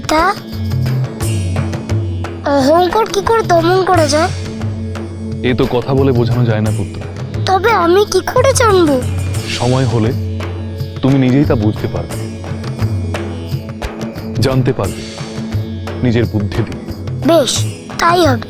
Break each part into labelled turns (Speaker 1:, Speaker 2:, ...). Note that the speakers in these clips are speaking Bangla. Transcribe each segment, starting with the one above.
Speaker 1: পিতা, অহংকার কি করে দমন করা যায়?
Speaker 2: এ তো কথা বলে বোঝানো যায় না পুত্র।
Speaker 1: তবে আমি কি করে জানবো?
Speaker 2: সময় হলে তুমি নিজেই তা বুঝতে পারবে, জানতে পারবে নিজের বুদ্ধি দিয়ে।
Speaker 1: বেশ, তাই হবে।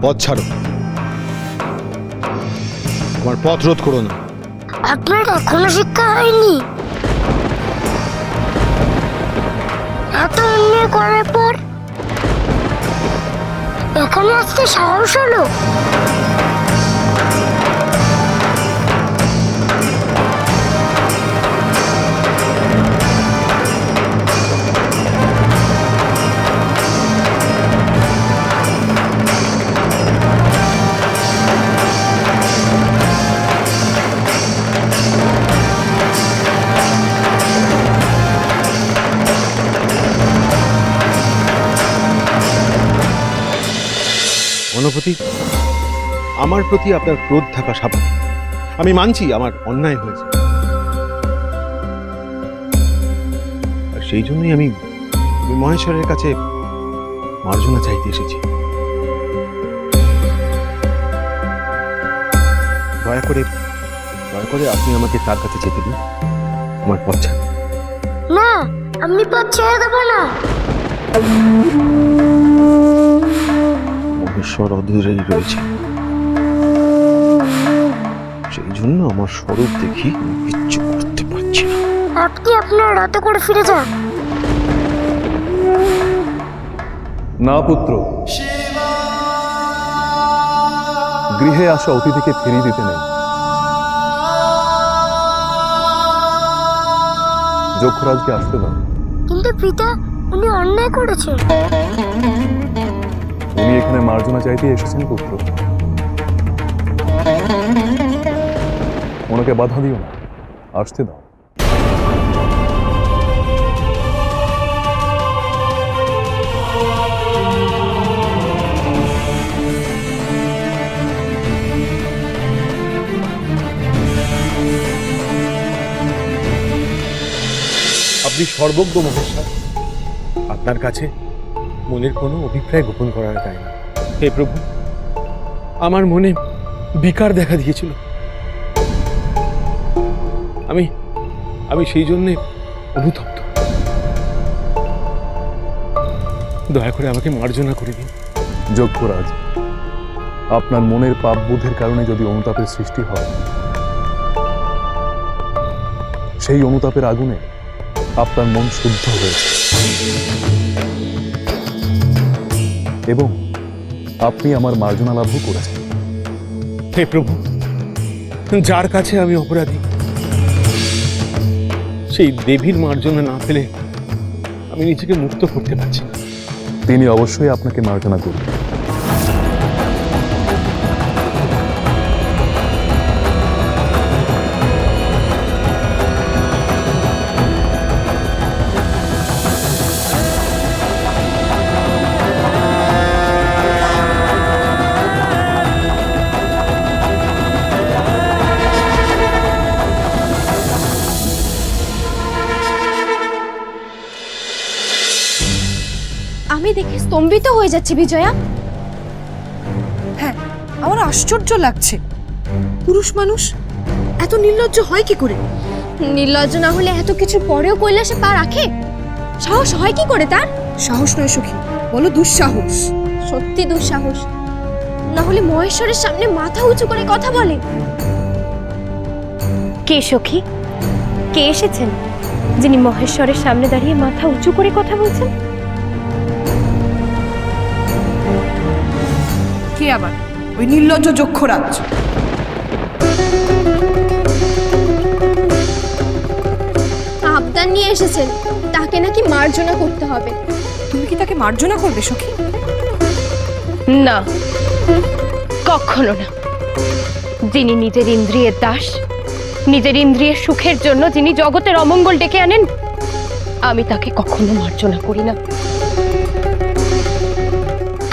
Speaker 3: পথ ছাড়ো, তোমার পথ রোধ করো না।
Speaker 1: আপনার এখনো শিক্ষা হয়নি? এত অন্যায় করার পর এখানে আসতে সাহস হলো?
Speaker 3: গণপতি, আমার প্রতি আপনার ক্রোধ থাকা স্বাভাবিক। আমি মানছি আমার অন্যায় হয়েছে, আর সেই জন্যই আমি মহেশ্বরের কাছে মার্জনা চাইতে এসেছি। দয়া করে আপনি আমাকে তার কাছে যেতে দিন। আমার পথ ছাড়ুন।
Speaker 1: না, আমি পথ ছেড়ে দেবো না।
Speaker 3: মহেশ্বর অদূরেই রয়েছে, সেই জন্য আমার স্বরূপ দেখি কিচ্ছু করতে পারছি না।
Speaker 1: আপনি আপনার রাতে করে ফিরে যান।
Speaker 2: না পুত্র, গৃহে আসা অতিথিকে ফিরিয়ে দিতে নেই। যক্ষরাজকে আসতে দাও।
Speaker 1: কিন্তু পিতা, উনি অন্যায় করেছেন।
Speaker 2: উনি এখানে মার্জনা চাইতে এসেছেন পুত্র, ওনাকে বাধা দিও না, আসতে দাও।
Speaker 3: আপনি সর্বজ্ঞ মহেশ্বর, আপনার কাছে মনের কোনো অভিপ্রায় গোপন করা যায় না। হে প্রভু, আমার মনে বিকার দেখা দিয়েছিল, আমি সেই জন্যে অনুতপ্ত। দয়া করে আমাকে মার্জনা করে দিন।
Speaker 2: যক্ষরাজ, আপনার মনের পাপ বোধের কারণে যদি অনুতাপের সৃষ্টি হয়, সেই অনুতাপের আগুনে আপনার মন শুদ্ধ হয়েছে এবং আপনি আমার মার্জনা লাভও করেছেন।
Speaker 3: হে প্রভু, যার কাছে আমি অপরাধী, সেই দেবীর মার্জনা না পেলে আমি নিজেকে মুক্ত করতে পারছি না।
Speaker 2: তিনি অবশ্যই আপনাকে মার্জনা করবেন।
Speaker 4: আমি দেখে স্তম্ভিত হয়ে যাচ্ছি বিজয়া।
Speaker 5: হ্যাঁ, আমার আশ্চর্য লাগছে। পুরুষ মানুষ এত নির্লজ্জ হয় কি করে?
Speaker 4: নির্লজ্জ না হলে এত কিছু পরেও কৈলাসে পা রাখে? সাহস হয় কি করে তার?
Speaker 5: সাহস নয় সখী, বলো দুঃসাহস।
Speaker 4: সত্যি দুঃসাহস, না হলে মহেশ্বরের সামনে মাথা উঁচু করে কথা বলে।
Speaker 6: কে সখী? কে এসেছেন যিনি মহেশ্বরের সামনে দাঁড়িয়ে মাথা উঁচু করে কথা বলছেন?
Speaker 5: কে আবার? ওই নির্লজ্জ যক্ষরাজ।
Speaker 4: আবদার নিয়ে এসেছেন, তাকে নাকি মার্জনা করতে হবে।
Speaker 5: তুমি কি তাকে মার্জনা করবে সখী?
Speaker 6: না, কখনো না। যিনি নিজের ইন্দ্রিয়ের দাস, নিজের ইন্দ্রিয়ের সুখের জন্য যিনি জগতের অমঙ্গল ডেকে আনেন, আমি তাকে কখনো মার্জনা করি না,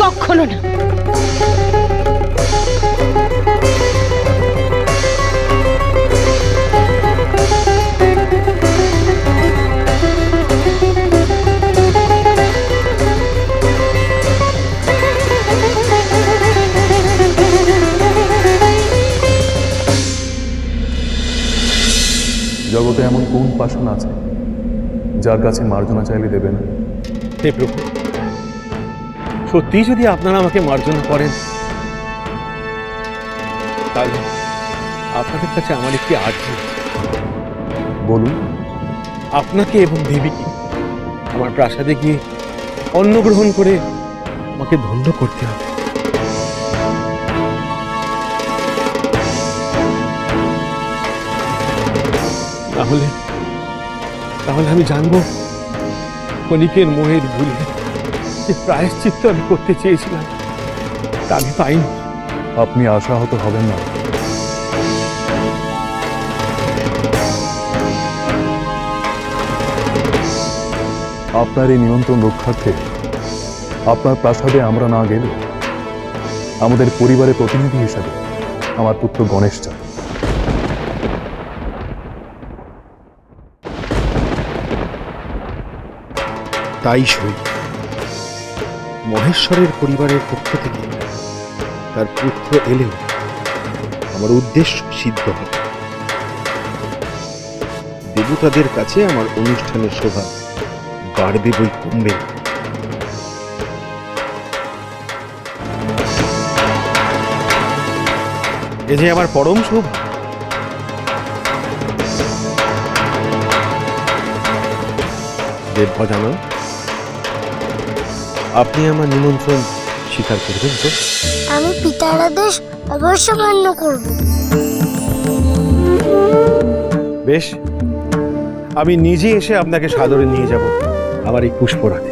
Speaker 6: কখনো না।
Speaker 2: জগতে এমন কোন পাষাণ আছে যার কাছে মার্জনা চাইলে দেবে না?
Speaker 3: হে প্রভু, সত্যি যদি আপনারা আমাকে মার্জনা করেন, তাহলে আপনাদের কাছে আমার একটি আর্জি।
Speaker 2: বলুন।
Speaker 3: আপনাকে এবং দেবীকে আমার প্রাসাদে গিয়ে অন্ন গ্রহণ করে আমাকে ধন্য করতে হবে। তাহলে আমি জানবো ক্ষণিকের মোহের ভুলে যে প্রায়শ্চিত্ত আমি করতে চেয়েছিলাম তা আমি পাইনি।
Speaker 2: আপনি আশাহত হবেন না। আপনার এই নিমন্ত্রণ রক্ষার্থে আপনার প্রাসাদে আমরা না গেলে আমাদের পরিবারের প্রতিনিধি হিসাবে আমার পুত্র গণেশ চায়।
Speaker 3: তাই সই, মহেশ্বরের পরিবারের পক্ষ থেকে তার পুত্র এলেও আমার উদ্দেশ্য সিদ্ধ হবে। দেবতাদের কাছে আমার অনুষ্ঠানের শোভা বাড়বে বই কমবে। এ যে আমার পরম শোভা। দেবভজানন, আপনি আমার নিমন্ত্রণ স্বীকার করবেন তো?
Speaker 1: আমি পিতার আদেশ অবশ্য মান্য করব।
Speaker 3: বেশ, আমি নিজে এসে আপনাকে সাদরে নিয়ে যাব আমার এই পুষ্পরাতে।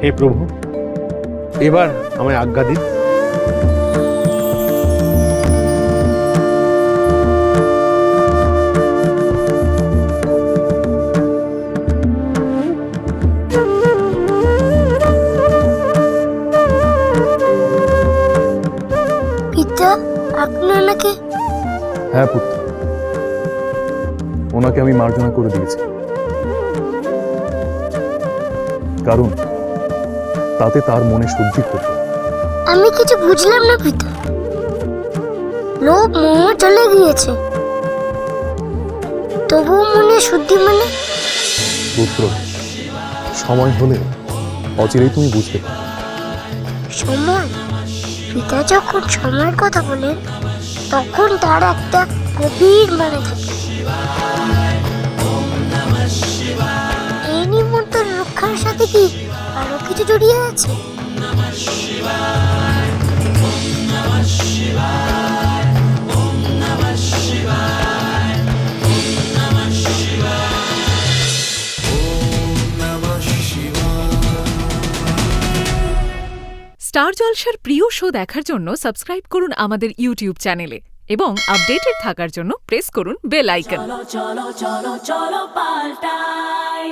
Speaker 3: হে প্রভু, এবার আমায় আজ্ঞা দিন।
Speaker 1: পিতা, আপনি ওনাকে?
Speaker 2: হ্যাঁ পুত্র, ওনাকে আমি মার্জনা করে দিয়েছি, কারণ তাতে তার মনে শুদ্ধি করবে।
Speaker 1: আমি কিছু বুঝলাম না পিতা। লোভ মোহ চলে গিয়েছে, তবুও মনে শুদ্ধি মানে?
Speaker 2: পুত্র, সময় হলে অচিরেই তুমি বুঝতে পারবে।
Speaker 1: সময়? পিতা যখন সময়ের কথা বলেন তখন তার একটা গভীর মানে থাকে। এই নিমন্ত্রণ রক্ষার সাথে কি আরো কিছু জড়িয়ে আছে?
Speaker 7: স্টার জলসার প্রিয় শো দেখার জন্য সাবস্ক্রাইব করুন আমাদের ইউটিউব চ্যানেলে এবং আপডেটেড থাকার জন্য প্রেস করুন বেল আইকন।
Speaker 8: চলো চলো চলো চলো পাল্টাই।